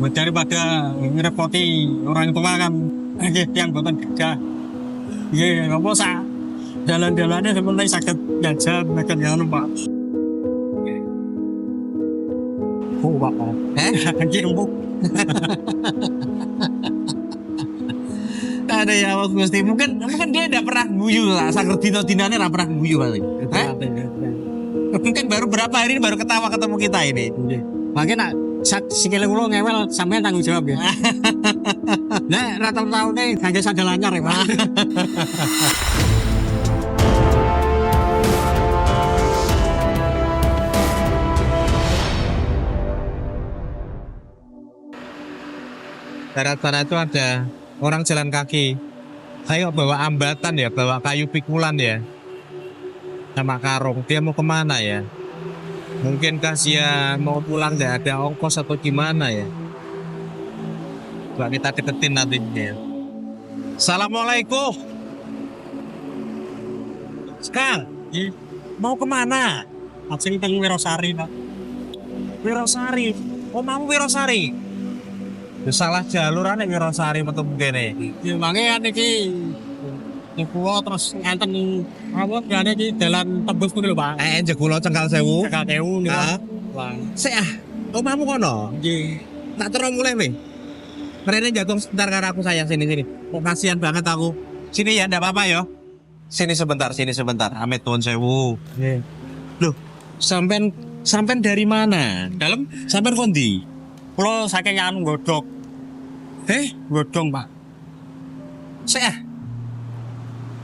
daripada ngerepoti orang tua kan yang buatan kerja apa sah jalan-jalannya sebenarnya sakit jajan makan yang pak pak empuk ada ya Mas Gusti mungkin dia tidak pernah guyu lah saker dino-dinane tidak pernah guyu kali mungkin baru berapa hari ini baru ketawa ketemu kita ini makanya nak sikile kula ngewel sampean tanggung jawab ya. Nah, rata-rata nih hanya sadar lancar ya, Pak. Darat-darat itu ada orang jalan kaki. Saya bawa ambatan ya, bawa kayu pikulan ya, sama karung. Dia mau kemana ya? Mungkinkah dia mau pulang tidak ada ongkos atau gimana ya? Coba kita deketin nantinya. Assalamualaikum. Kang, mau kemana? Asing teng Wirosari, Pak. Wirosari. Oh, mau Wirosari? Ya, salah jalur ane Wirosari metu kene. Ya mangke niki kulo terus enten apa jane iki dalan tembus kuwi lho, Pak. Jekulo Cengkal Sewu. Cengkal Sewu niku. Wah. Sik omahmu kono? Nggih. Tak terus mulai nih. Rene jatuh sebentar karo aku sayang sini. Kok kasihan banget aku. Sini ya, ndak apa-apa ya. Sini sebentar. Amit tuwun sewu. Nggih. Loh, sampean dari mana? Dalem Sampean kondi? kulo saking anu godhog. Godhong, Pak. Sik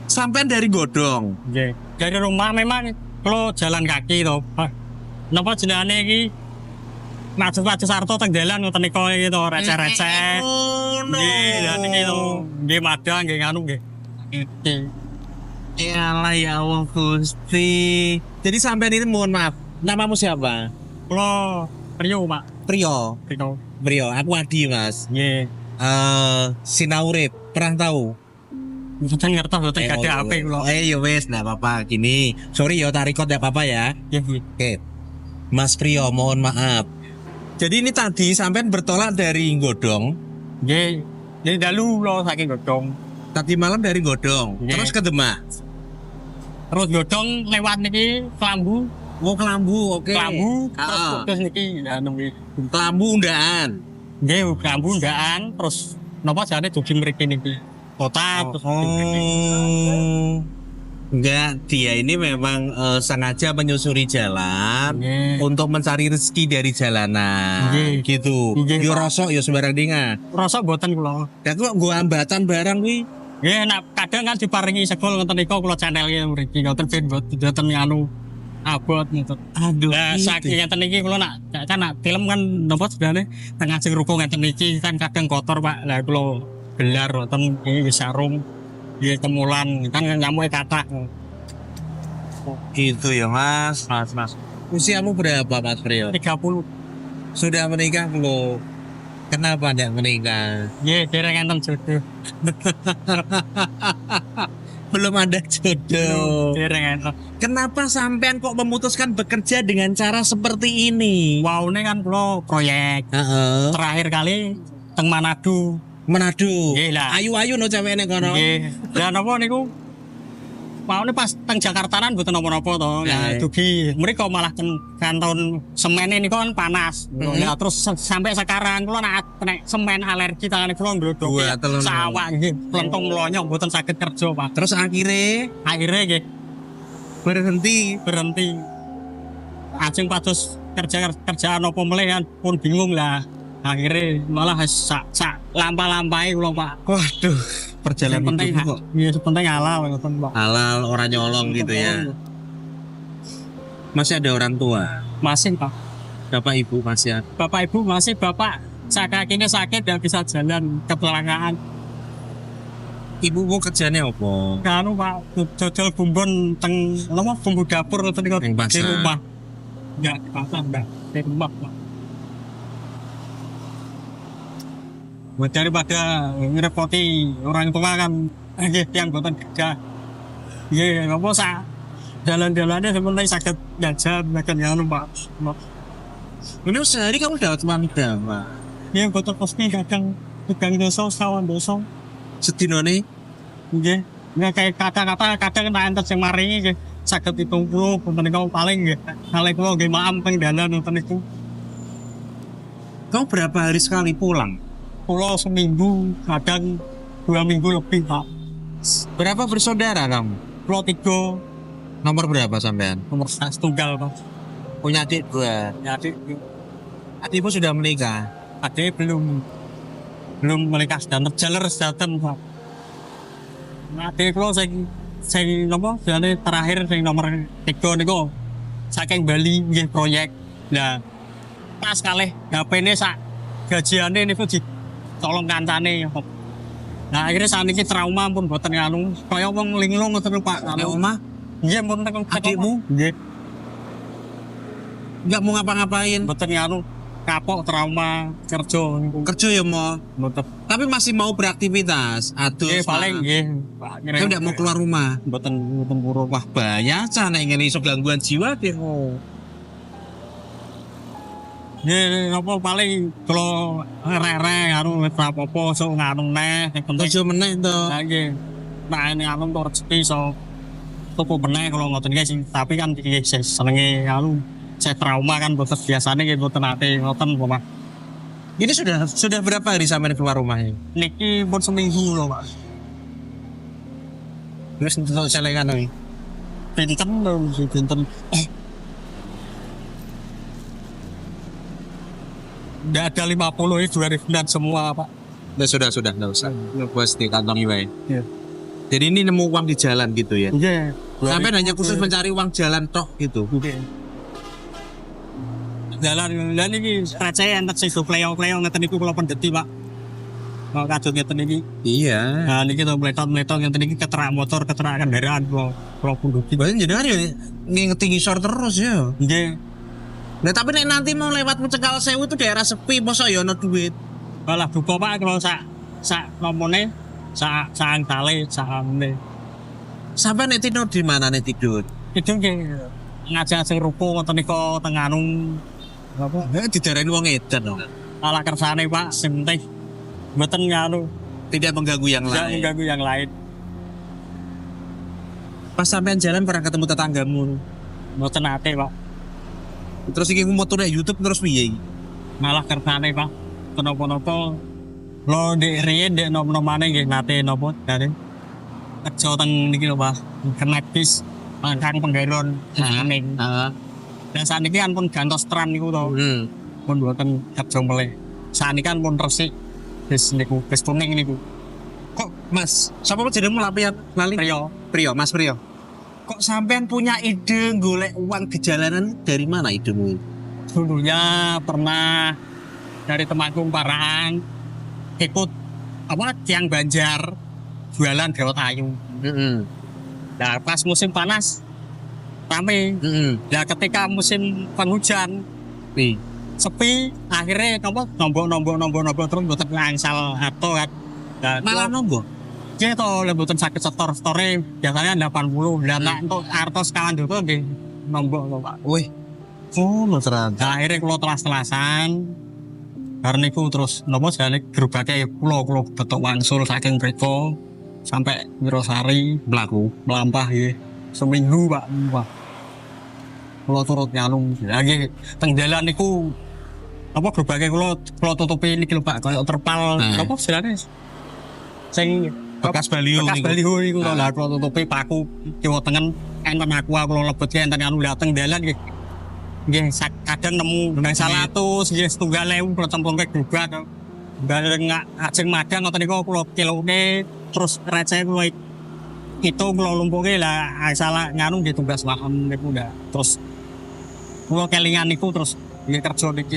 sampean dari Godong. Nggih. Dari rumah memang kulo jalan kaki to, Pak. Napa jenenge iki? Macet-macet sarto teng dalan ngoten niku iki to, receh-receh. Nggih, lha niki to. Nggih madang nggih nganu nggih. Iki. Yalah ya Allah Gusti. Jadi sampean ini mohon maaf, namamu siapa? Kulo Rio, Pak. Prio. Aku Adi, Mas. Nggih. Sinaurip, pernah tahu? Mboten ngertos mboten gadhe HP kulo. Ya wes, enggak apa-apa. Gini, sorry ya tak record enggak apa-apa ya. Nggih. Oke. Mas Prio, mohon maaf. Jadi ini tadi sampean bertolak dari Godong. Nggih. Jadi dalu kulo saking Godhong. Tadi malam dari Godong, Nggih. terus ke Demak. Terus Godhong lewat niki Kelambu. Oh, Kelambu, oke. Kelambu terus niki anu niki. Kelambu Undaan. Nggih, Kelambu ndaan terus napa jane jogging mriki niki. Kota terus enggak, dia ini memang sengaja menyusuri jalan untuk mencari rezeki dari jalanan. Gitu. Yo rosok yo sembarang dinga. Rasa mboten kula. Dan kok gua ambatan barang kuwi. Nggih, nek kadang kan diparingi segol ngoten niku kula channelke mriki ngoten ben mboten anu abot ngoten. Aduh. Lah saking ngeten iki kula nak film kan napa sebenarnya tengah sing ruko ngeten iki kan kadang kotor, Pak. Lah kula gelar wonten iki sarung nggih temulan kan nyamuke kathah. Gitu ya, Mas. Usiamu berapa, Mas Prio? 30. Sudah menikah belum? Kenapa tidak menikah? Nggih, dereng enten jodoh. Belum ada jodoh. Dereng enten. Kenapa sampean kok memutuskan bekerja dengan cara seperti ini? Wow, ini kan kula proyek. Terakhir kali teng Manado. Nggih lah. Ayu-ayu no cewekne kono. Nggih. Lah napa niku? Maune pas teng Jakartanan mboten napa-napa to. Lah dugi mriko malah kan tahun semen niku kan panas. Ya terus sampai sekarang kula nek semen alergi tangane kula ngglodok. Sawak nggih, plentung mlonyok mboten saged kerja, Pak. Terus akhirnya nggih berhenti. Ajeng pados kerjaan apa meneh kan pun bingung lah. Akhirnya malah sak lampa-lampai kula, Pak. Waduh, perjalanan penting kok. Iya, penting halal ngoten, Pak. Halal, orang nyolong gitu ya. Masih ada orang tua? Masih, Pak. Bapak Ibu masih ada? Bapak Ibu masih, Bapak kakinya sakit dan bisa jalan, kecelakaan. Ibu mau kerjanya apa? Kanu, Pak, jajal bumbon teng bumbu dapur ngoten niku di rumah. Enggak di pasar, enggak. Di rumah, Pak. Daripada ngerepoti orang tua kan yang buatan kerja. Iya, apa sah jalan-jalannya sebenarnya sakit jajan makan yang Pak. Ini sehari kamu dapat uang berapa? Ya boten pasti kadang tegang dosa sawan dosa. Sedinone Nggih. Nggak kayak kata-kata kadang nek enten sing maringi nggih saged 70 wonten niku paling nggih. Kalih kula nggih maam teng dalan wonten niku. kau berapa hari sekali pulang? Kula seminggu, kadang 2 minggu lebih, Pak. Berapa bersaudara kamu? Kula 3 Nomor berapa sampean? nomor tunggal, Pak. Punya adik 2. Ya, adik, Adikmu sudah menikah? adik belum menikah dan jalan sedaten, Pak. Nah, adik kula sing napa jane terakhir sing nomor 3 niku saking Bali nggih proyek. Nah, pas kalih HP-ne sak gajiane niku ditolong kancane. Nah, akhirnya saat ini trauma pun boten nganu, kaya wong linglung ngoten Pak. Ya omah? Nggih pun tekan Adikmu? nggih Nggak mau ngapa-ngapain? boten nganu, kapok trauma kerja niku. Kerja ya mau. Boten. Tapi masih mau beraktivitas. Aduh, Nggih paling nggih. Pak, Kau nggak mau keluar rumah? boten puro. Wah banyak sana yang iso gangguan jiwa deh. Nggih apa paling kalau rere karo wis apa-apa sok nganu neh sing penting. Kerja meneh to. Nah nggih. Nah ini anu to rezeki so tuku meneh kalau ngoten nggih sing tapi kan iki senenge anu saya trauma kan boten biasane nggih boten ate ngoten Pak. Ini sudah berapa hari sampai keluar rumahnya? Niki pun seminggu lho Pak. Terus untuk celengan nih. Pinten lho pinten. Nggak ada 50 ini 2000 semua Pak. Sudah nggak usah. Bos di kantong iwai. Iya. Jadi ini nemu uang di jalan gitu ya? Iya. Sampai hanya khusus mencari uang jalan toh gitu? Jalan ini receh enten sing kleo-kleo ngeten niku kula pendeti Pak. Kok kadut ngeten iki. Iya. Nah niki to meletot-meletot ngeten iki keterak motor, keterak kendaraan kula punduti. Berarti jadi hari ngingetin ngisor terus ya? Nggih. Nah tapi nek nanti mau lewat Cekal Sewu itu daerah sepi, masa ya ono duit? Malah duka Pak kalau sak nomone sak angkale sakane. Sampai nek tidur di mana nek tidur? Itu nggih ngajak sing ruko ngoten nika teng anu apa? Didarani wong edan dong. Ala kersane Pak, sing penting mboten nganu Tidak mengganggu yang tidak lain. mengganggu yang lain. Pas sampean jalan pernah ketemu tetanggamu. Mboten ate Pak. Terus iki motor YouTube terus piye iki? Malah kersane Pak. Kenapa-napa lo ndek riyen ndek nom-nomane nggih nate napa dari kerja teng niki lho Pak. Kenet bis pangkang penggalon aning. Heeh. Dan saat ini kan pun gantos tram niku to. Pun buatan kerja meleh. Saat ini kan pun resik bis niku, bis kuning niku. Kok Mas, siapa jenengmu lapian lali? Priyo, Mas Priyo. Kok sampean punya ide golek uang di jalanan dari mana idemu? dulunya pernah dari Temanggung Parang ikut apa tiang Banjar jualan dawet ayu. Nah pas musim panas rame. Nah ketika musim penghujan sepi akhirnya nombok terus buatan ngangsal atau kan. Nah, Malah nombok. Iya toh lebutan sakit store biasanya 80. Dan untuk artos kawan dulu di nombok loh Pak. Wih. Oh, ternyata. Nah, akhirnya kalau telas-telasan karena itu terus nombok saya gerobaknya pulau betok wangsul saking mereka sampai Wirosari melampah ya seminggu Pak. Kalau turut nyalung lagi tenggelan itu apa gerobaknya kalau tutupi ini lho Pak kayak terpal apa istilahnya sing bekas baliho niku lho lah kalau tutupi paku kiwa tengen enten aku lebet ki enten anu dateng dalan nggih kadang nemu nang 100 nggih 3.000 kula cemplungke gerobak bareng ajeng madang ngoten niku kula kilone terus receh kula itu kula lumpuke lah salah nganu nggih tugas lahan niku ndak terus kula kelingan niku terus nggih kerja niki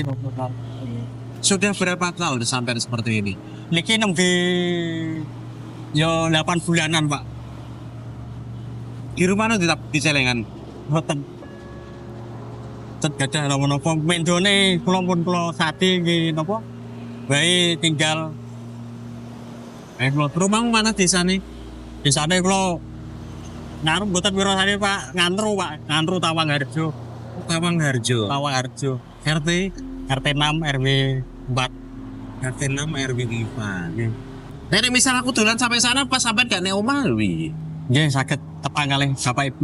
Sudah berapa tahun sampai seperti ini? niki nembe yo 8 bulanan Pak. Di rumah tetap di celengan. Mboten. Gak ada napa-napa mendone kula sate nggih napa. Bae tinggal Rumahmu mana desane? Desane kula ngaruh mboten Wirosari Pak, ngantru Pak, ngantru Tawangharjo. Tawangharjo. Tawangharjo. RT 6 RW 4. RT 6 RW 4. Nek misal aku dolan sampai sana pas sampai gak nek omah wi. Nggih saged tepang kalih bapak ibu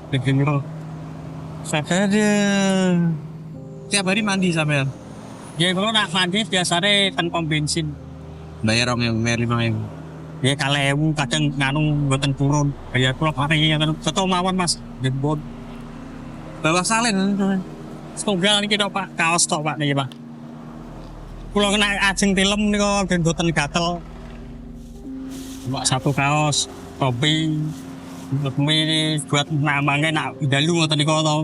bikin kok. Saged Tiap hari mandi sampean. nggih kula nak mandi biasane ten pom bensin. Bayar 2.000, bayar 5.000. Ya 2.000 kadang nganu mboten turun. Ya kula paringi ngoten tetep mawon Mas. Nggih pun. Bawa salin. Setunggal niki tok Pak, kaos tok Pak niki Pak. Kula kena ajeng tilem nika ben mboten gatel. Mbak satu kaos, topi, mie buat namanya nak dalu ngoten niku to.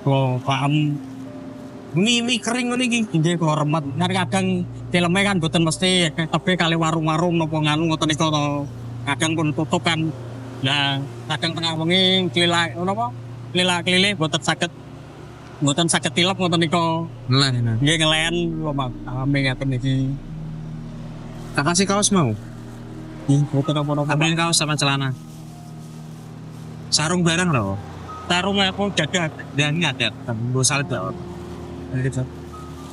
Kula paham. Mie kering ngene iki. Nggih kula remet. Nek kadang tileme kan mboten mesti tebe kali warung-warung napa nganu ngoten niku to. Kadang pun tutup kan. Nah, kadang tengah wengi kelilak napa? Kelilak-kelilih mboten saged tilep ngoten niku. Lah. Nggih ngelen kula pahami ngaten niki. Tak kasih kaos mau. Mboten apa-apa. Ambil kaos sama celana. Sarung barang loh. Tarung aku dadak. Dan nggak ada. Gue salib lah.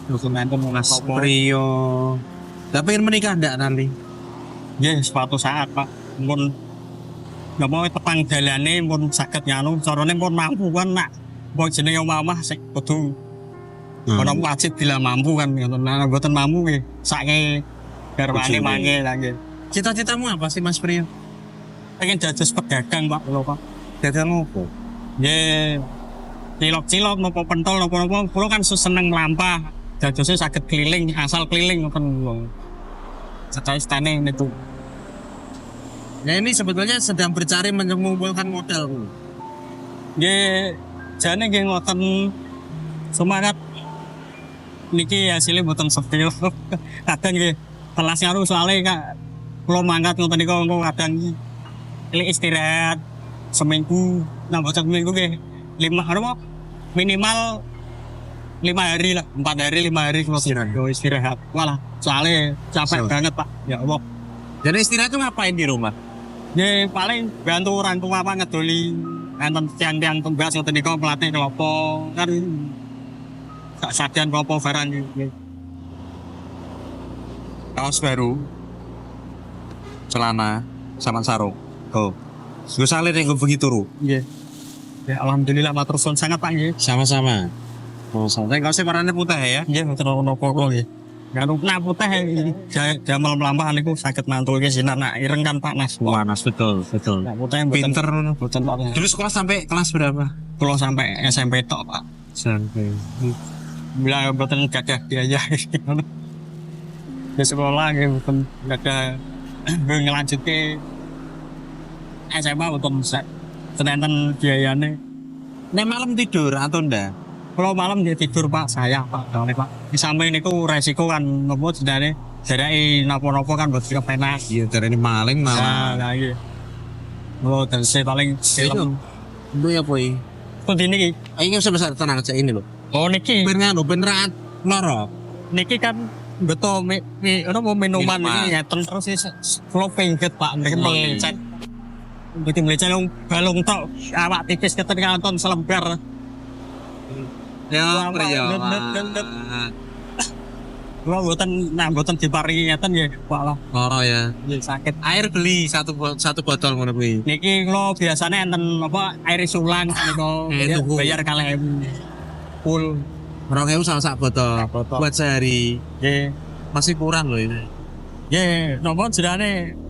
Dokumen Mas Prio. Tapi pengen menikah enggak nanti? ya suatu saat Pak pun nggak mau tepang dalane pun saged nganu carane pun mampu kan nak mau jenenge omah sik kudu ora wajib bila mampu kan ngoten nah mboten mampu nggih sake garwane mangke lah nggih. Cita-citamu apa sih Mas Prio? Pengen dados pedagang Pak kula Pak. Dagang apa? Nggih cilok-cilok napa pentol napa-napa kula kan seneng mlampah dadosnya saged keliling asal keliling ngoten lho. Cita-citane itu. Ya ini sebetulnya sedang bercari mengumpulkan modal. Nggih jane nggih ngoten semangat niki hasilnya mboten setil. Kadang nggih telas ngaruh soalnya Kak kula mangkat ngoten niku kadang iki istirahat seminggu nambah seminggu nggih 5 apa minimal 5 hari lah 4 hari 5 hari kula istirahat. Walah soalnya capek banget Pak. Ya Allah. Jadi istirahat itu ngapain di rumah? Ya paling bantu orang tua apa ngedoli enten tiang-tiang tumbas ngoten niku pelatih kelopo kan gak sadan apa barang iki. Kaos baru, celana, sama sarung. Oh, gue salin yang gue begitu turu. Nggih. Ya alhamdulillah matur suwun sangat Pak nggih. Sama-sama. Oh, sampai kaosnya warnanya putih ya? Nggih mboten napa kula nggih. Kanu nah putih jamal melampahan niku saged mantul iki sinar nak ireng kan panas. Panas betul. Nah putih mboten Pinter. mboten Pak. Dulu sekolah sampai kelas berapa? Kula sampai SMP tok Pak. Sampai. Bila mboten gadah biaya. Di sekolah nggih mboten gadah ngelanjutke SMA mboten senenten biayane. Nek malam tidur atau enggak? Kalau malam dia tidur Pak, saya Pak, soalnya Pak. Di samping niku resiko kan nopo jenenge jarake napa-napa kan buat kepenak. Iya, dari ini maling malah. Nah, iya. Oh, dan saya paling film. Itu ya boy. Pundi niki? Ini sebesar tenang aja ini loh. Oh niki. Ben nganu, ben rat loro. Niki kan betul mau minuman ini ya terus flow pinggit Pak, niki melecet. Betul melecet yang balung tok, awak tipis ketika nonton selembar. Ya, Prio. Kalau buatan diparingi ngeten ya, Pak lah. Loro ya. Sakit. Air beli satu botol ngono kuwi. Niki kalau biasanya enten apa air sulang niku bayar 2.000 full 2.000 sama sak botol. Buat sehari. Nggih. Masih kurang loh ini. Nggih, napa jenenge?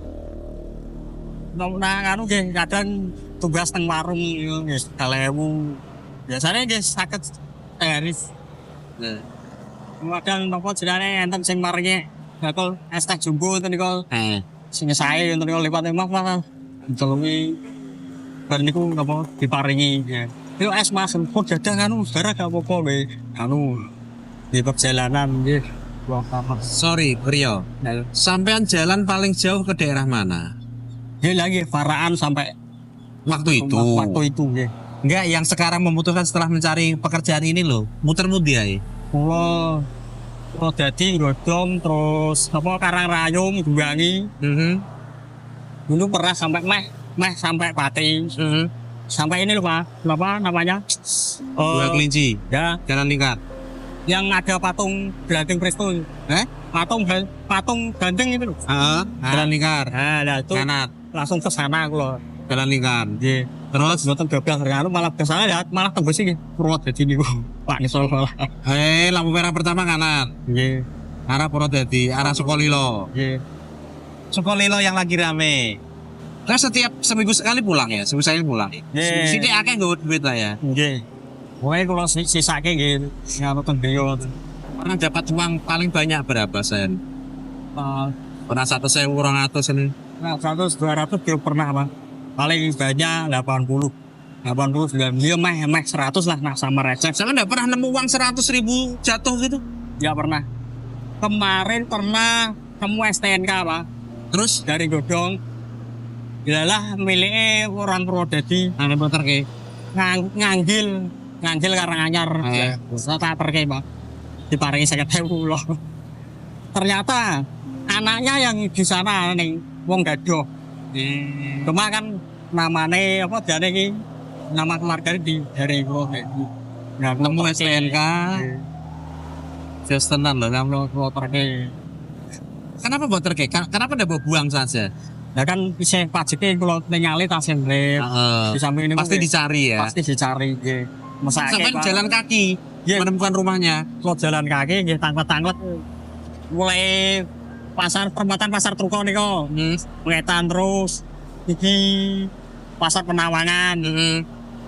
Nang anu nggih kadang tugas teng warung nggih 2.000. Biasanya nggih saged sehari. Nah. Kadang napa jenenge enten sing maringi bakul es teh jumbo ngoten niku. Sing sae ngoten niku liwat emah Mas. Ditolongi bar niku napa diparingi ya. Yo es Mas, kok dadah anu barang gak apa-apa we. Anu di perjalanan nggih. Wah, Sorry, Prio. Sampean jalan paling jauh ke daerah mana? ya lagi Faraan sampai Waktu itu. Waktu itu nggih. Enggak, yang sekarang memutuskan setelah mencari pekerjaan ini loh. Muter-muter ya. Kula dadi godhong terus apa Karangrayung Dumbangi. Dulu pernah sampai meh sampai Pati. Sampai ini loh Pak, apa namanya? Dua Kelinci. Ya, Jalan Lingkar. yang ada patung Gading Presto. Patung gandeng itu loh. Jalan lingkar. Nah, itu Kanat. langsung ke sana aku loh. Jalan lingkar. Nggih. Terus Mboten doblas ternyata malah ke sana lihat malah tembus iki Purwodadi niku. Pak Nisol malah. lampu merah pertama kanan. Nggih. Arah Purwodadi, arah Sukolilo. Nggih. Sukolilo yang lagi rame. Kan setiap seminggu sekali pulang ya, seminggu sekali pulang. Nggih. Sini akeh nggo duit lah ya. Nggih. Pokoknya kalau sisake nggih ngono ten Deyo. Pernah dapat uang paling banyak berapa sen? Pernah 1.200 ini. Nah, 100 200 kilo pernah, Bang. Paling banyak 80. 89 dia meh 100 lah nah sama receh. Saya enggak pernah nemu uang 100.000 jatuh gitu. Ya pernah. Kemarin pernah temu STNK, Pak. Terus Dari Godong. Ilalah miliknya orang Purwodadi. ada motor ke. Nganggil Karanganyar. Saya tak terke, Pak. Diparingi 50.000 loh. Ternyata anaknya yang di sana nih wong gadoh. Cuma kan namanya apa jane iki nama keluarga dari gua nggak Nemu STNK. Just tenan loh, kamu motor ke. Kenapa motor ke? Kenapa enggak buang saja? Ya kan bisa pajaknya kalau nyali tasnya grip. Di samping ini Pasti dicari ya. pasti dicari. Sampai jalan kaki menemukan rumahnya. Kalau jalan kaki nggih tanglet-tanglet mulai perempatan pasar Truko niku. Pengetan terus iki pasar Penawangan.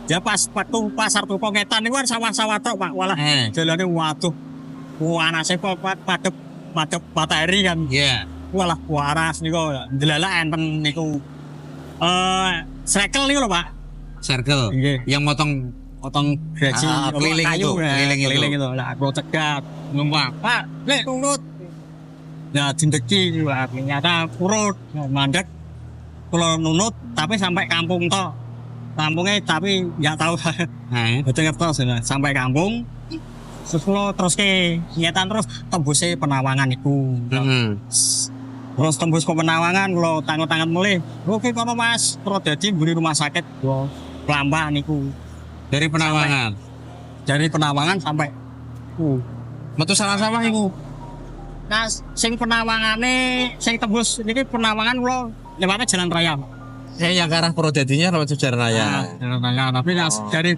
Ya pas waktu pasar Truko ngetan niku kan sawah-sawah tok, Pak. Walah jalane waduh. Anase padep matahari kan. Iya. Walah waras niku ndelala enten niku. Circle niku lho, Pak. Circle. Nggih. Yang motong Gaji keliling kayu, itu, keliling itu. Lah aku cegat numpang. Pak, lek nurut. Ya dindeki Pak, ternyata urut mandek. Kalau nunut tapi sampai kampung tok. Kampungnya tapi nggak tahu. Betul ngertos sampai kampung. Terus ke nyetan terus tembusnya Penawangan itu. Terus tembus ke Penawangan lo tangan mulai. Oke kono Mas, Purwodadi beli rumah sakit. Pelambah niku. Dari Penawangan. Dari Penawangan sampai metu sawah-sawah iku. Nah, sing Penawangane sing tembus niki Penawangan kula lewatnya jalan raya. Yang ke arah Purwodadinya lewat jalan raya. Jalan raya, tapi dari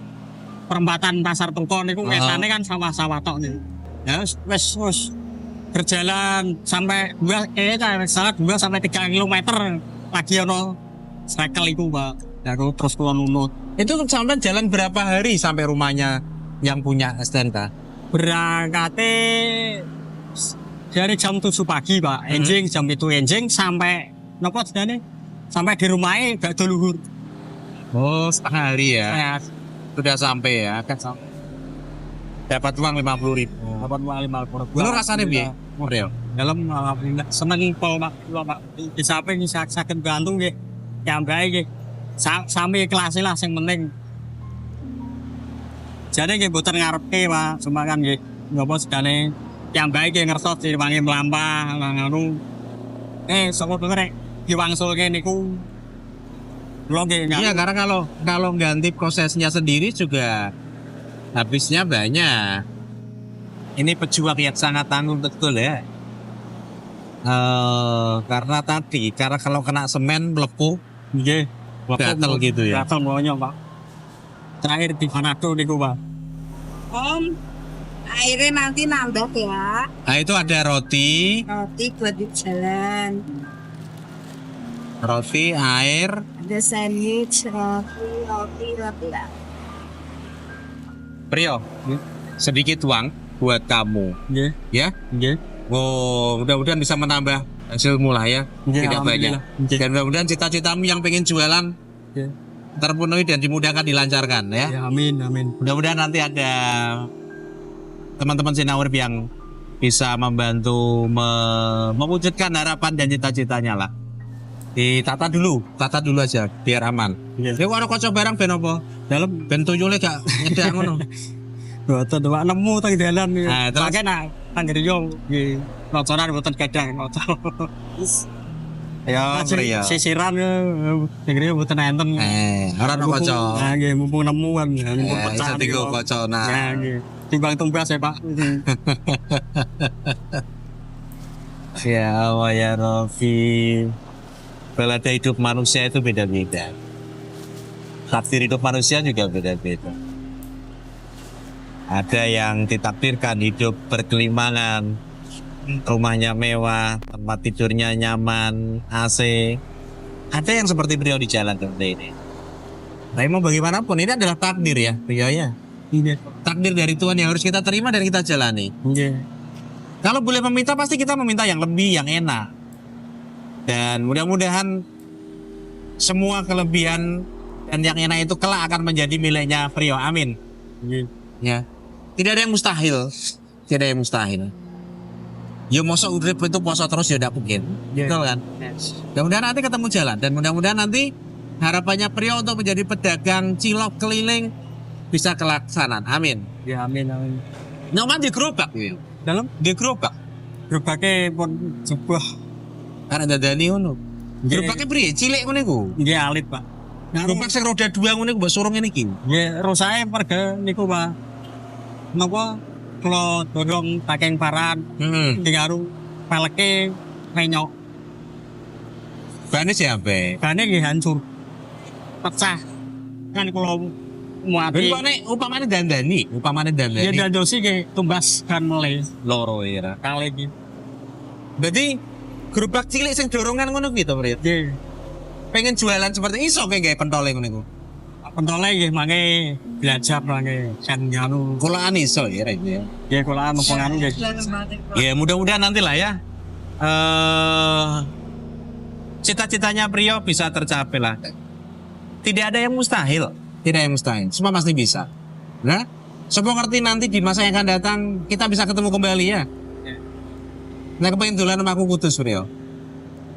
perempatan pasar Truko niku ngetane kan sawah-sawah tok niku. Ya wis berjalan sampai 2 sampai 3 kilometer lagi ono cycle iku, Pak. Ya aku terus kula nunut. Itu sampai jalan berapa hari sampai rumahnya yang punya STNK? Berangkatnya dari jam 7 pagi, Pak. Enjing jam itu enjing sampai nopo sedane sampai di rumahnya gak doluhur. Oh, setengah hari ya. Ya, Sudah sampai ya. Dapat uang 50.000. dapat uang 50.000. Dulu rasanya piye? Model. Dalam alhamdulillah seneng pol Pak. Pak. Di samping sakit bantu nggih. Yang baik nggih. Sami kelasnya lah yang penting. Jadi nggih mboten ngarepe, Pak. Cuma kan nggih ngopo sedane yang baik nggih ngertos diwangi mlampah ngono. Sapa rek diwangsulke niku. Lho nggih. Iya, karena kalau ganti prosesnya sendiri juga habisnya banyak. Ini pejuang yang sangat tanggung betul ya. Karena kalau kena semen melepuh, Nggih. gatel gitu ya. Gatel maunya, Pak. Terakhir di Manado niku, Pak. Om, airnya nanti nambah ya. Nah, itu ada roti, Buat di jalan. roti, air. Ada sandwich, roti lah. Prio, sedikit uang buat kamu, Nggih. ya. Nggih. Oh, mudah-mudahan bisa menambah hasilmu lah ya. Nggih, Tidak banyak. alhamdulillah. Nggih. Dan mudah-mudahan cita-citamu yang pengen jualan Nggih. terpenuhi dan dimudahkan, dilancarkan ya. Ya, amin. Mudah-mudahan nanti ada teman-teman Sinawir yang bisa membantu mewujudkan harapan dan cita-citanya lah. Ditata dulu aja biar aman. Iya. Ya karo kanca barang ben apa? Dalem ben tuyule gak nyedak ngono. Boten Pak nemu teng dalan iki. Nah, terus? Pakai nak tanggir yo nggih. Nocoran boten kadang nocor. Ya, pria. Sisiran yo tanggir boten enten. Ora ono kanca. Nah, nggih mumpung nemu kan mumpung Bisa pecah. digo kanca. Ya Nah, nggih. timbang tumbas ya, Pak. Ya Allah ya Rofi. Balada hidup manusia itu beda-beda. Takdir hidup manusia juga beda-beda. Ada yang ditakdirkan hidup berkelimangan, rumahnya mewah, tempat tidurnya nyaman, AC. Ada yang seperti beliau di jalan seperti ini. Tapi mau bagaimanapun ini adalah takdir ya, beliau ya. Iya. Takdir dari Tuhan yang harus kita terima dan kita jalani. Iya. Kalau boleh meminta pasti kita meminta yang lebih, yang enak. Dan mudah-mudahan semua kelebihan dan yang enak itu kelak akan menjadi miliknya Priyo. Amin. Ya. Tidak ada yang mustahil. Tidak ada yang mustahil. Ya masa urip itu puasa terus ya tidak mungkin. Betul kan? Mudah-mudahan nanti ketemu jalan dan mudah-mudahan nanti harapannya Priyo untuk menjadi pedagang cilok keliling bisa kelaksanaan. Amin. Ya amin amin. Nyoman di gerobak ya. Dalam Di gerobak. gerobaknya pun sebuah Karena dadani ngono. Gerobaknya priye? Cilik ngono iku. nggih alit, Pak. Gerobak sing roda 2 ngono iku mbok surung ngene iki. Nggih rusae perga niku, Pak. Napa kula dorong pakeng paran Heeh. ngaruh peleke renyok. Bane siapa? Bane nggih hancur. Pecah. Kan kula muati. Upamane dandani. Ya dandosi nggih tumbas kan mele Loro ira. kali iki. Berarti gerobak cilik sing dorongan ngono gitu, Prit. Nggih. Pengen jualan seperti iso kayak gawe pentole ngono iku. Pentole nggih mangke belajar mangke kan nganu. Kulaan iso ya itu ya. Nggih kula anu penganu nggih. Ya mudah-mudahan nanti lah ya. Cita-citanya Priyo bisa tercapai lah. Tidak ada yang mustahil. Tidak ada yang mustahil. Semua pasti bisa. Nah, semua ngerti nanti di masa yang akan datang kita bisa ketemu kembali ya. Nah, kepengen dolan sama aku Kudus Priyo.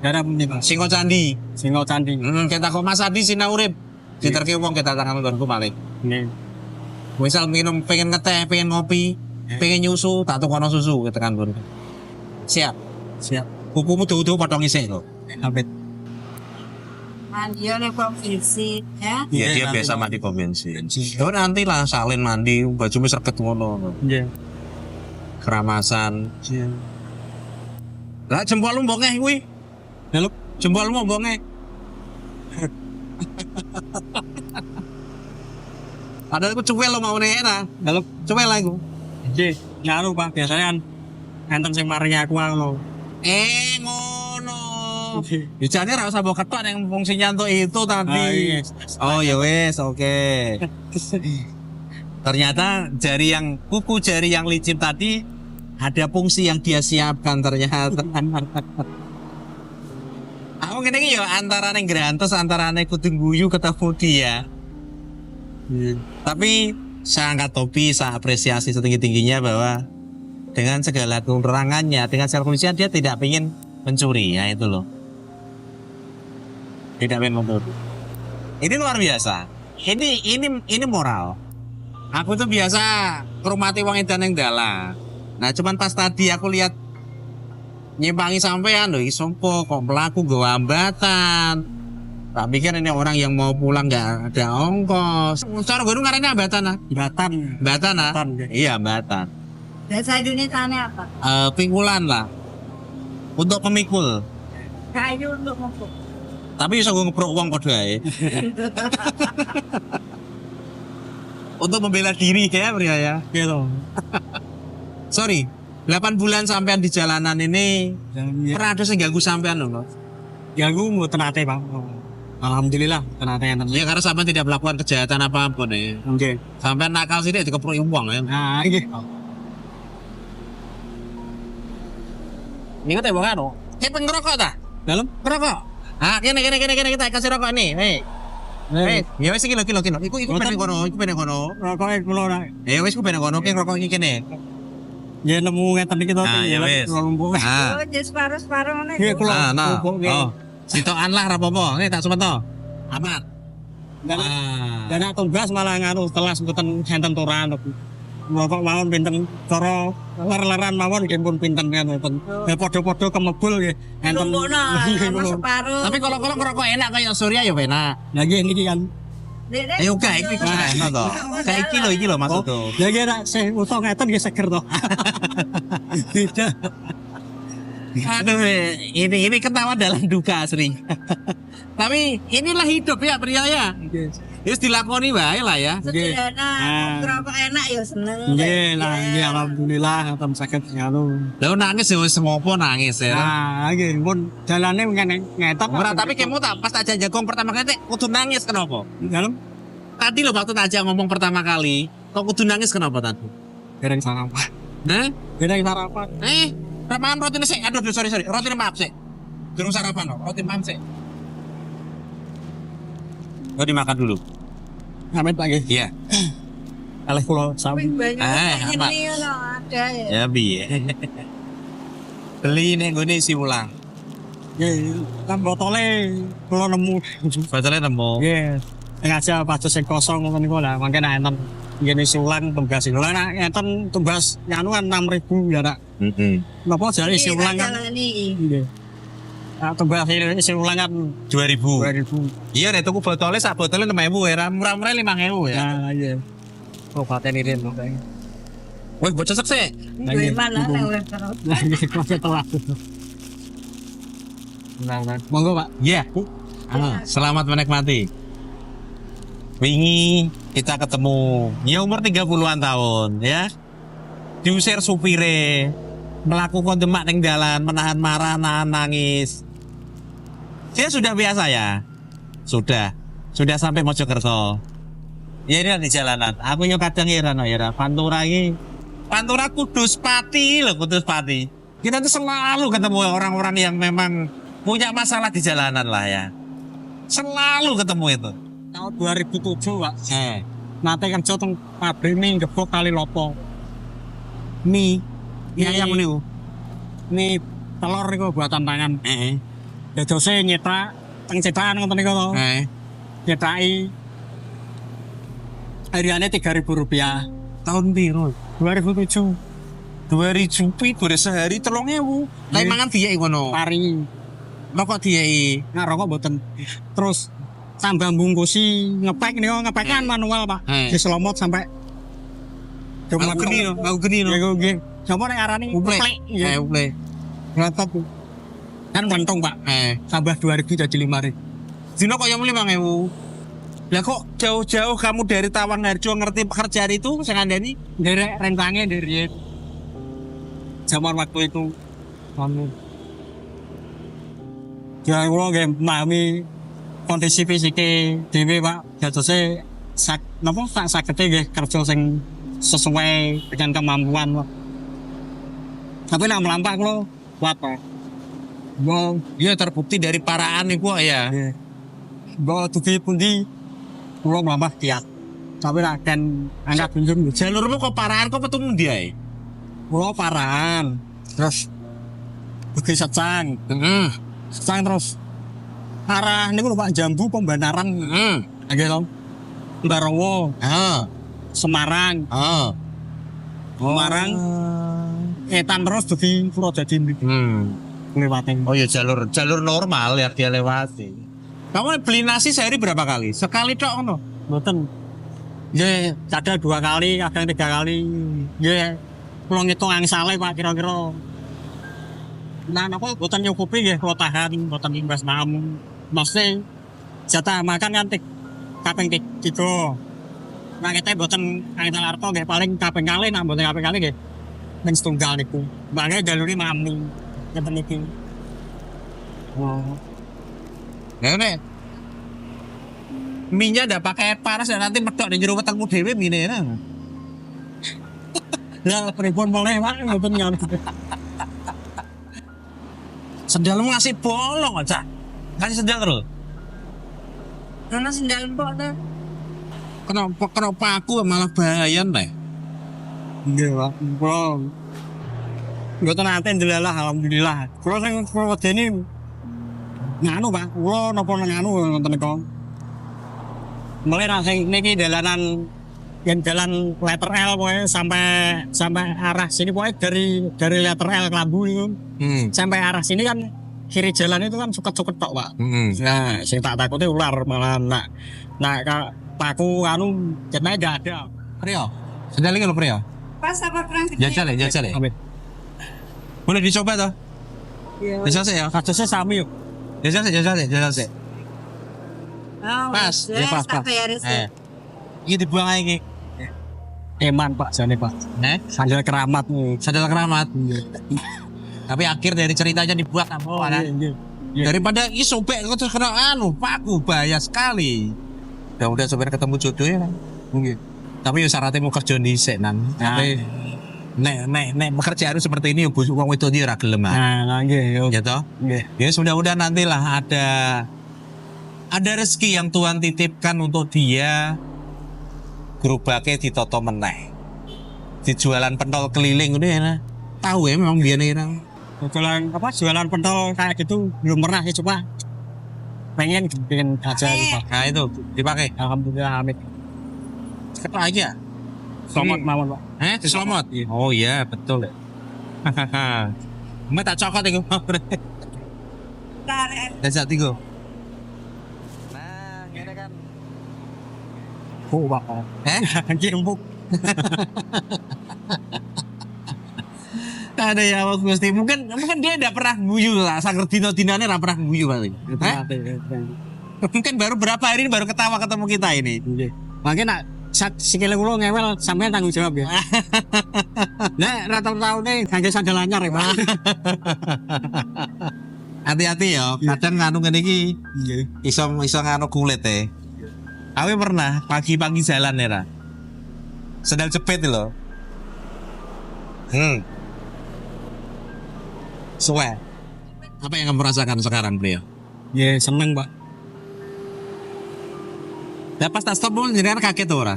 Darah punika. Singo Candi. Singo candi. Kita kok Mas Adi sinau urip. Diterke wong kita tangan nontonku maling. Nggih. Misal minum pengen ngeteh, pengen ngopi, pengen nyusu, tak tukono susu kita kan bun. Siap. Siap. Kukumu tuh potong isih loh. Habis. Mandi oleh provinsi ya. Iya dia biasa mandi pom bensin. Oh nanti lah salin mandi, baju serket ngono. Nggih. Keramasan. Lah jempol lu mbonge kuwi. Lalu Jempolmu mbonge. Padahal aku cuwel lo mau enak. lalu Cuwel lah aku. nggih nganu Pak biasanya kan enten sing maringi aku lho. Ngono. Bicaranya ra usah bawa ketok yang fungsinya untuk itu tadi. Oh ya wes, oke. Ternyata kuku jari yang licin tadi ada fungsi yang dia siapkan ternyata. Aku ngene iki ya antarane grantes, antarane kudu guyu ketemu dia. Tapi saya angkat topi, saya apresiasi setinggi-tingginya bahwa dengan segala kekurangannya, dengan segala kondisinya dia tidak ingin mencuri, ya itu loh. Tidak ingin mencuri. Ini luar biasa. Ini moral. Aku tuh biasa ngrumati wong edan yang dalah. Nah, cuman pas tadi aku lihat nyimpangi sampean lho, isopo kok melaku gawa hambatan. Tak pikir ini orang yang mau pulang nggak ada ongkos. Cara gunung karena hambatan ah. Batan. Hambatan ah. Hambatan, ya. Iya hambatan. Dasar dunia tanah apa? Pikulan lah. Untuk pemikul. Kayu untuk ngepuk. Tapi bisa gue ngeprok uang kode aja. Untuk membela diri kayak pria ya. Gitu. Sorry, 8 bulan sampean di jalanan ini Ya. pernah ada yang ganggu sampean loh. Ganggu mau tenate Pak. Alhamdulillah tenate enten. Ya karena sampean tidak melakukan kejahatan apapun ya. Nggih. Sampean nakal sih dikeprok uang ya. Nah, nggih. Ingat ya bukan? Kayak ngerokok ta? Dalam Ngerokok. Ah, kene kita kasih rokok nih. Hei, ya wis iki lho. Iku pengen kono. rokoke kula ora. Ya wis ku pengen kono ki ngerokok iki kene. Ya nemu ngeten iki to. Ah, ya wis. Lumpuk. Ah. Oh, jadi separuh-separuh nih. Nggih kula. Nah. lumpuk, nggih. Oh. Sitokan lah rapopo. Nih tak sumeto. Aman. Dan nak tugas malah nganu telas mboten enten turan. Bapak mawon pinten cara ler-leran mawon nggih pun pinten kan mboten. Ya padha-padha kemebul nggih enten. Lumpuk no, Nggih, sama kula. separuh. Tapi kalau ngerokok enak kayak Surya ya enak. Lah nggih niki kan Ayo gak iki kesana to. Kayak iki lho maksud tuh. Ya kira saya utang ngeten nggih seger to. Tidak. Aduh, ini ketawa dalam duka sering. Tapi inilah hidup ya pria ya. Terus dilakoni wae lah ya. Sederhana, berapa enak ya seneng. Nggih lah, nggih alhamdulillah ngoten saged ngono. Lah nangis ya wis ngopo nangis ya. Nah, nggih pun dalane ngeten. Ora tapi kamu tak pas aja jagong pertama kali kudu nangis kenapa? Dalem Tadi lo waktu aja ngomong pertama kali, kok kudu nangis kenapa tadi? dereng sarapan. Hah? Dereng sarapan. Makan roti sih. Aduh, sorry. Roti maaf sih. Durung sarapan loh. Roti maaf sih. Oh, dimakan dulu. Amit Pak nggih. Iya. Kalih kula sami. Banyak apa? ini ada ya. Ya biye. Beli nih gue si ulang. Nggih, kan botole kula nemu. Botolnya nemu. Nggih. Ngaja pados sing kosong ngoten niku lah, mangke nek enten ngene sulang tumbas lho nek enten tumbas nganu kan 6.000 ya nak. Heeh. Napa jare isi ulang kan? Nggih. Nah, tumbas isi ulang kan 2000. 2000. Iya nek tuku botolnya sak botolnya 6.000 ya, murah-murah 5.000 ya. Nah, iya. Oh, paten irin kok. Woi, bocah sek sih. Gimana lewat terus. Nah, iki kok telat. Nah, monggo Pak. Iya. Selamat menikmati. Wingi kita ketemu, ya umur 30-an tahun ya. Diusir supire, melakukan demak ning dalan, menahan marah, nahan nangis. Dia sudah biasa ya. Sudah sampai Mojokerto. Ya ini di jalanan. Aku yo kadang heran ya, Pantura ini. Pantura Kudus Pati loh, Kudus Pati. Kita tuh selalu ketemu orang-orang yang memang punya masalah di jalanan lah ya. Selalu ketemu itu. Tahun 2007, Pak. Nate kerja teng pabrik mie gebok kali lopo. Mie Yang niku. Mie telur niku buatan tangan. Dadose nyetak teng cetakan ngoten niku to. Nyetaki hariannya 3.000 rupiah. Tahun biru 2007. 2000 piro sehari 3.000. Lah mangan diai ngono. Pari Rokok diai. ngarokok mboten. Terus tambah bungkusi ngepek niku ngepekan manual Pak. Diselomot sampai Aku geni no. Niku nggih. Sapa nek arane Uple. Nggih. Uple. Ngotot. Kan mentung Pak. Tambah 2.000 jadi 5.000. Dino kok yang 5.000. Lah kok jauh-jauh kamu dari Tawangarjo ngerti pekerjaan itu sing ngandani? Derek rentange dari zaman waktu itu. Anu. Ya kula nggih memahami kondisi fisike dhewe Pak. Jadose napa tak sagete nggih kerja sing sesuai dengan kemampuan Pak. Tapi nek mlampah kula kuat Pak. Wong Ya terbukti dari paraan niku ya. bawa tuki pundi kula mlampah kiat. Tapi nek kan angkat bunjung Jalurmu kok paraan kok petung ndi ae? kula parahan. Terus Bukit Secang. Secang terus arah niku lho Pak Jambu Pembanaran. Nggih lho. Mbarawa, Semarang. Semarang etan terus dadi Purwodadi nglewatin. Oh ya jalur normal ya dia lewati. Kamu beli nasi sehari berapa kali? Sekali tok ngono. Mboten. Nggih, kadang 2 kali, kadang 3 kali. Nggih, kula ngitung angsale Pak kira-kira. Nah, napa mboten nyukupi nggih kula tahan, mboten imbas namu. Maksudnya jatah makan kan kaping 3. Nah, kita mboten angsal arto nggih paling kaping kali, nah mboten kaping kali nggih. Ning setunggal niku. Makanya jalure mami. Ngeten iki. Nah, nek minyak ndak pakai air panas dan nanti medok di jero wetengmu dhewe mine nah. Lah pripun boleh Pak mboten ngerti. Sendalmu ngasih bolong aja. Kasih sendal terus. Karena sendal empok tuh. Kenapa aku malah bahaya nih? Nggih, Pak. Kula mboten nate ndelalah alhamdulillah. Kula sing Purwodadi nganu, Pak. Kula napa nganu ngoten niku. Mulai sing niki dalanan yang jalan letter L pokoknya sampai arah sini pokoknya dari letter L Kelambu itu sampai arah sini kan kiri jalan itu kan suket-suket tok Pak. Nah, sing tak takuti ular malah nah paku anu jenenge enggak ada. Prio, sendal ini lo Prio. Pas apa kurang gede? Jajal ya, jajal ya. Amin. Boleh dicoba toh? Iya. Jajal sih ya. Kasusnya sami yuk. Jajal sih, jajal sih, jajal sih. Oh, Pas, ya, pas, tak pas. beres ya. Ini dibuang aja ini. Eman Pak, jane Pak. Sandal keramat nih. Sandal keramat. Tapi akhir dari ceritanya dibuat apa? Iya. Daripada ini sobek kok terus kena anu, paku bahaya sekali. Udah sobek ketemu jodoh ya kan. Mungkin. Tapi ya syaratnya mau kerja di nang. Tapi nek pekerjaan seperti ini bos uang itu dia ora gelem. Nah, nggih. Ya toh? Nggih. Ya mudah-mudahan nantilah ada rezeki yang Tuhan titipkan untuk dia gerobaknya ditoto meneh. Dijualan pentol keliling udah ya. Tahu ya memang biar Jualan pentol kayak gitu belum pernah sih, cuma pengen aja gitu Pak. Nah itu dipakai. Alhamdulillah amin. Ketok aja. Selamat mawon Pak. Diselomot. Oh iya, betul ya. Mbak tak cokot itu. Tarik. Dan saat itu. Nah, ini kan. Oh, Pak. Nggih empuk. Ada ya Mas Gusti. Mungkin dia tidak pernah guyu lah. Saker dino-dinane ora pernah guyu paling. Mungkin baru berapa hari ini baru ketawa ketemu kita ini. Nggih. Mungkin nak sikile kula ngewel sampean tanggung jawab ya. Lah rata-rata nih ngangge sandal anyar ya, Pak. Hati-hati ya. Kadang nganu ngene iki iso nganu kulit Aku pernah pagi-pagi jalan ya. Sandal jepit lho. Suwe. Apa yang kamu rasakan sekarang, Beliau? Ya seneng, Pak. Ya pas tak stop pun jenengan kaget tuh ora?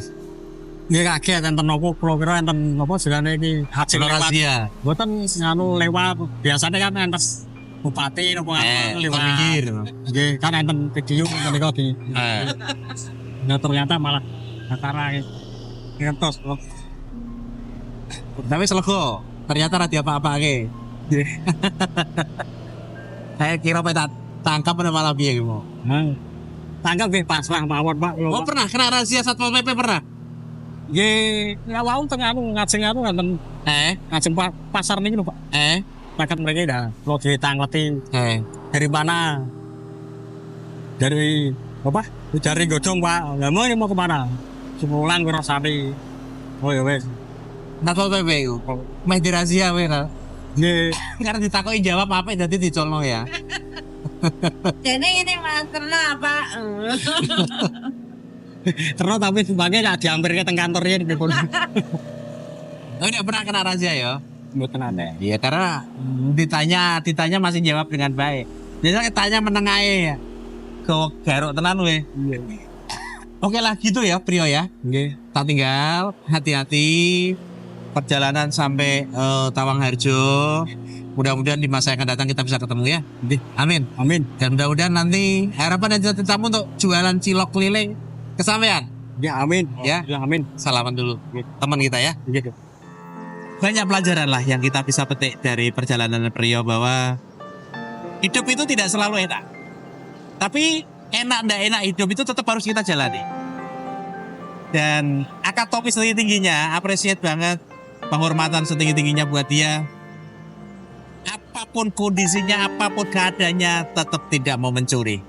Nggih kaget enten nopo kula kira enten nopo jenenge iki hasil lewat. Rahasia. Mboten nganu lewat biasanya kan enten bupati nopo lewat. Mikir. Nggih, kan enten video menika di. Nah ternyata malah antara ngentos. Tapi selego, ternyata rada apa-apake. Saya kira tak tangkap pada malam piye gitu. Tangkap nggih pasrah mawon, Pak. Oh pernah kena razia Satpol PP pernah? Nggih, ya wau teng ngajeng enten ngajeng pasar niki lho, Pak. Paket mereka dah lo ditangleti. Dari mana? Dari apa? Dari Godong, Pak. Lah mau kemana? Semulang kira sapi. Oh ya wes. Satpol PP itu. Meh dirazia weh. Nggih. Karena ditakoki jawab apa jadi dicolong ya. Jadi ini mas ternak Pak. Terus tapi sebagai ya diampirke teng kantor ya di pun. Oh tidak pernah kena razia ya? Mboten ada. Iya karena ditanya masih jawab dengan baik. Biasanya tanya menengahe ya. Kok garuk tenan weh. Iya. Oke lah gitu ya Prio ya. Nggih. Tak tinggal hati-hati perjalanan sampai Tawangharjo. Mudah-mudahan di masa yang akan datang kita bisa ketemu ya. Amin. Amin. Dan mudah-mudahan nanti harapan dan cita-citamu untuk jualan cilok keliling kesampaian. Ya amin. Ya. Ya amin. Salaman dulu teman kita ya. Gitu. Banyak pelajaran lah yang kita bisa petik dari perjalanan Prio bahwa hidup itu tidak selalu enak. Tapi enak ndak enak hidup itu tetap harus kita jalani. Dan akad topi setinggi-tingginya, appreciate banget, penghormatan setinggi-tingginya buat dia. Apapun kondisinya, apapun keadaannya, tetap tidak mau mencuri.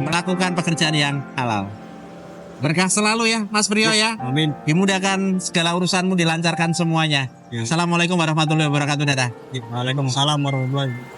Melakukan pekerjaan yang halal. Berkah selalu ya Mas Prio ya. Amin. Dimudahkan segala urusanmu, dilancarkan semuanya. Ya. Assalamualaikum warahmatullahi wabarakatuh. Dadah. Waalaikumsalam warahmatullahi wabarakatuh.